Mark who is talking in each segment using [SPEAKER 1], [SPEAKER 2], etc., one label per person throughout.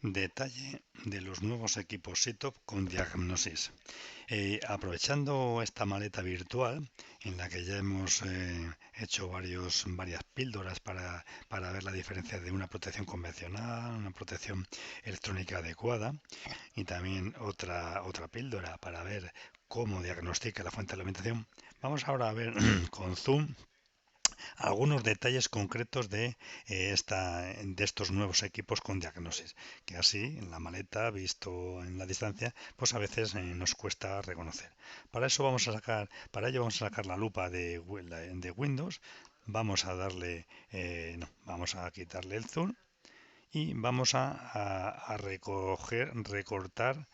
[SPEAKER 1] Detalle de los nuevos equipos SITOP con diagnosis. Aprovechando esta maleta virtual en la que ya hemos hecho varias píldoras para ver la diferencia de una protección convencional, una protección electrónica adecuada y también otra píldora para ver cómo diagnostica la fuente de alimentación, vamos ahora a ver con zoom algunos detalles concretos de estos nuevos equipos con diagnosis, que así en la maleta, visto en la distancia, pues a veces nos cuesta reconocer. Para ello vamos a sacar la lupa de Windows, vamos a darle, no, vamos a quitarle el zoom y vamos a recortar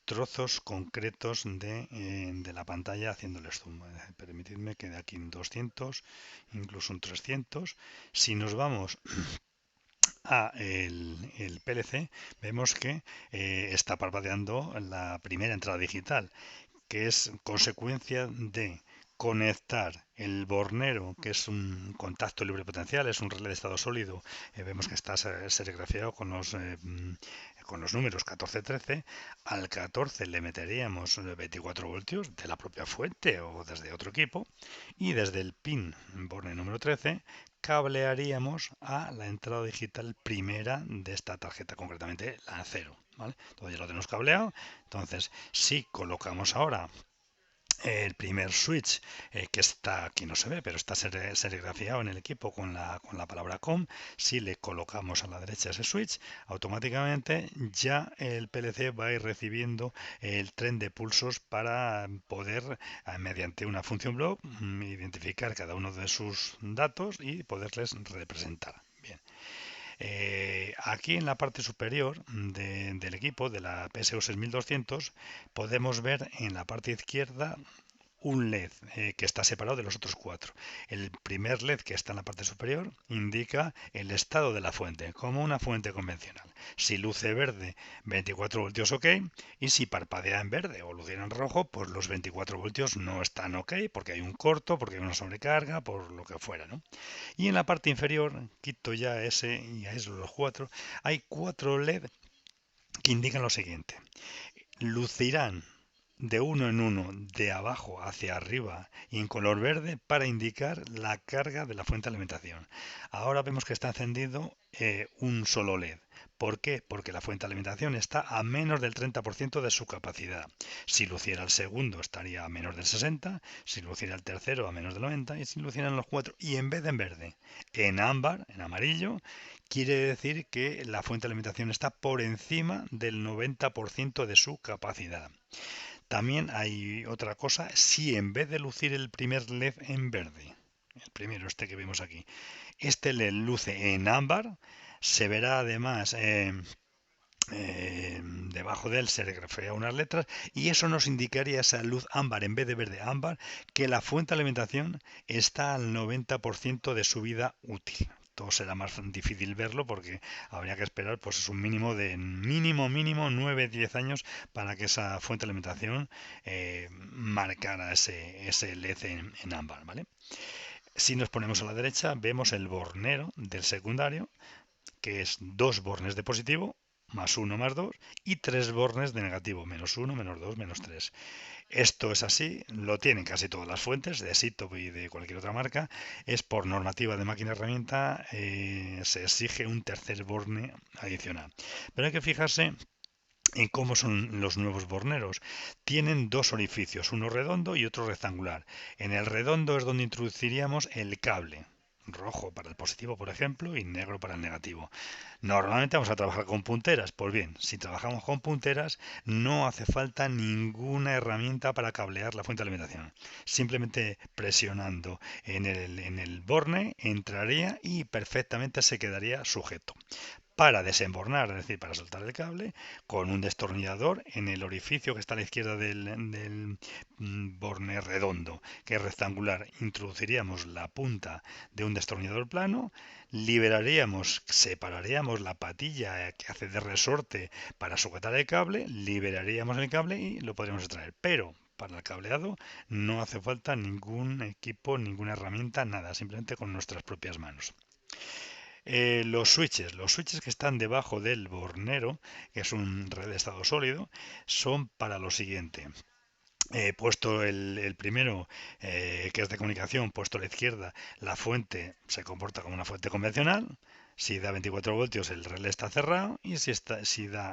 [SPEAKER 1] trozos concretos de la pantalla haciéndoles zoom. Permitidme que de aquí en 200, incluso en 300. Si nos vamos a el PLC, vemos que está parpadeando la primera entrada digital, que es consecuencia de conectar el bornero, que es un contacto libre potencial, es un relé de estado sólido, vemos que está serigrafiado con los números 14-13, al 14 le meteríamos 24 voltios de la propia fuente o desde otro equipo, y desde el pin borne número 13 cablearíamos a la entrada digital primera de esta tarjeta, concretamente la 0. ¿Vale? Entonces ya lo tenemos cableado. Entonces, si colocamos ahora el primer switch, que está aquí no se ve, pero está serigrafiado en el equipo con la palabra COM. Si le colocamos a la derecha ese switch, automáticamente ya el PLC va a ir recibiendo el tren de pulsos para poder, mediante una función block, identificar cada uno de sus datos y poderles representar. Bien. Aquí en la parte superior del equipo de la PSU 6200 podemos ver en la parte izquierda un LED que está separado de los otros cuatro. El primer LED que está en la parte superior indica el estado de la fuente, como una fuente convencional. Si luce verde, 24 voltios OK, y si parpadea en verde o luciera en rojo, pues los 24 voltios no están OK, porque hay un corto, porque hay una sobrecarga, por lo que fuera, ¿no? Y en la parte inferior, quito ya ese y a esos los cuatro, hay cuatro LED que indican lo siguiente. Lucirán de uno en uno, de abajo hacia arriba y en color verde para indicar la carga de la fuente de alimentación. Ahora vemos que está encendido un solo LED. ¿Por qué? Porque la fuente de alimentación está a menos del 30% de su capacidad. Si luciera el segundo estaría a menos del 60%, si luciera el tercero a menos del 90% y si lucieran los cuatro. Y en vez de en verde, en ámbar, en amarillo, quiere decir que la fuente de alimentación está por encima del 90% de su capacidad. También hay otra cosa, si en vez de lucir el primer LED en verde, el primero, este que vemos aquí, este LED luce en ámbar, se verá además debajo de él se grafea unas letras y eso nos indicaría esa luz ámbar en vez de verde ámbar que la fuente de alimentación está al 90% de su vida útil. Todo será más difícil verlo porque habría que esperar pues es un mínimo de mínimo 9-10 años para que esa fuente de alimentación marcara ese LED en ámbar, ¿vale? Si nos ponemos a la derecha vemos el bornero del secundario, que es dos bornes de positivo, más uno más 2 y tres bornes de negativo, menos uno menos 2 menos 3. Esto es así, lo tienen casi todas las fuentes, de SITOP y de cualquier otra marca. Es por normativa de máquina herramienta, se exige un tercer borne adicional. Pero hay que fijarse en cómo son los nuevos borneros. Tienen dos orificios, uno redondo y otro rectangular. En el redondo es donde introduciríamos el cable, rojo para el positivo, por ejemplo, y negro para el negativo. Normalmente vamos a trabajar con punteras. Pues bien, si trabajamos con punteras, no hace falta ninguna herramienta para cablear la fuente de alimentación. Simplemente presionando en el borne entraría y perfectamente se quedaría sujeto. Para desembornar, es decir, para soltar el cable, con un destornillador en el orificio que está a la izquierda del borne redondo, que es rectangular, introduciríamos la punta de un destornillador plano, separaríamos la patilla que hace de resorte para sujetar el cable, liberaríamos el cable y lo podríamos extraer. Pero para el cableado no hace falta ningún equipo, ninguna herramienta, nada, simplemente con nuestras propias manos. Los switches que están debajo del bornero, que es un relé de estado sólido, son para lo siguiente. Puesto el primero, que es de comunicación, puesto a la izquierda, la fuente se comporta como una fuente convencional. Si da 24 voltios, el relé está cerrado, y si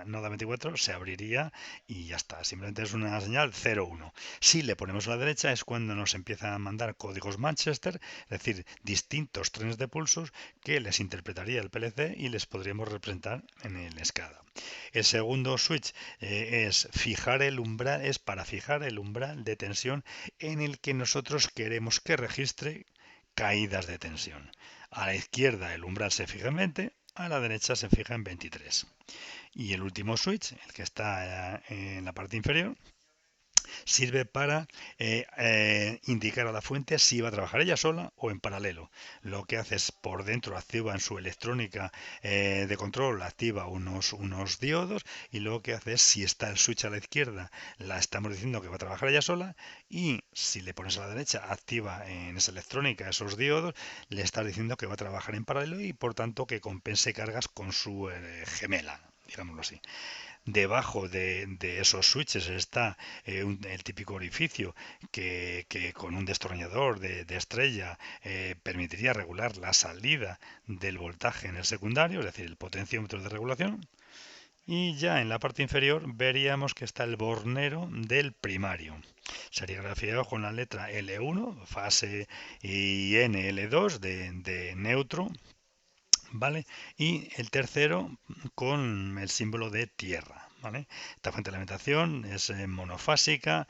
[SPEAKER 1] no da 24, se abriría y ya está. Simplemente es una señal 0-1. Si le ponemos a la derecha, es cuando nos empiezan a mandar códigos Manchester, es decir, distintos trenes de pulsos que les interpretaría el PLC y les podríamos representar en el SCADA. El segundo switch es para fijar el umbral de tensión en el que nosotros queremos que registre caídas de tensión. A la izquierda el umbral se fija en 20, a la derecha se fija en 23. Y el último switch, el que está en la parte inferior, sirve para indicar a la fuente si va a trabajar ella sola o en paralelo. Lo que hace es por dentro activa en su electrónica de control, activa unos diodos, y lo que hace es, si está el switch a la izquierda, la estamos diciendo que va a trabajar ella sola, y si le pones a la derecha, activa en esa electrónica esos diodos, le estás diciendo que va a trabajar en paralelo y por tanto que compense cargas con su gemela, digámoslo así. Debajo de esos switches está el típico orificio que con un destornillador de estrella permitiría regular la salida del voltaje en el secundario, es decir, el potenciómetro de regulación. Y ya en la parte inferior veríamos que está el bornero del primario. Serigrafiado con la letra L1, fase, y NL2 de neutro, ¿vale? Y el tercero con el símbolo de tierra, ¿vale? Esta fuente de alimentación es monofásica,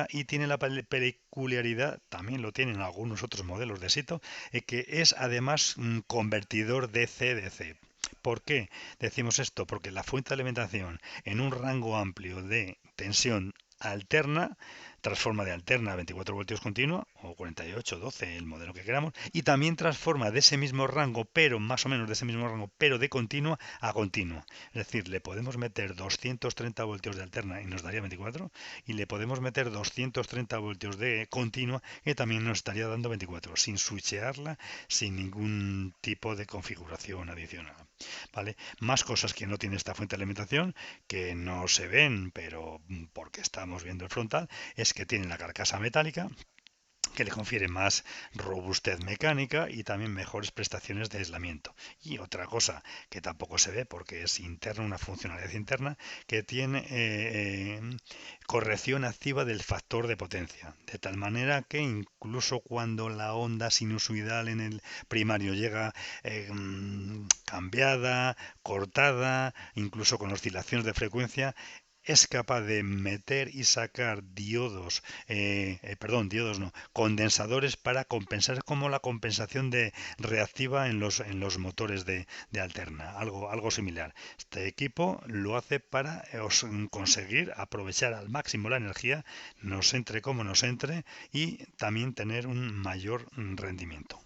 [SPEAKER 1] y tiene la peculiaridad, también lo tienen algunos otros modelos de SITO, que es además convertidor DC-DC. ¿Por qué decimos esto? Porque la fuente de alimentación en un rango amplio de tensión alterna, transforma de alterna a 24 voltios continua, o 48, 12, el modelo que queramos, y también transforma de ese mismo rango, pero más o menos de ese mismo rango, pero de continua a continua. Es decir, le podemos meter 230 voltios de alterna y nos daría 24, y le podemos meter 230 voltios de continua y también nos estaría dando 24, sin switchearla, sin ningún tipo de configuración adicional. ¿Vale? Más cosas que no tiene esta fuente de alimentación, que no se ven, pero porque estamos viendo el frontal, es que tiene la carcasa metálica, que le confiere más robustez mecánica y también mejores prestaciones de aislamiento. Y otra cosa que tampoco se ve porque es interna, una funcionalidad interna, que tiene corrección activa del factor de potencia, de tal manera que incluso cuando la onda sinusoidal en el primario llega cambiada, cortada, incluso con oscilaciones de frecuencia, es capaz de meter y sacar diodos no, condensadores para compensar, como la compensación de reactiva en los motores de alterna, algo similar. Este equipo lo hace para conseguir aprovechar al máximo la energía, nos entre como nos entre, y también tener un mayor rendimiento.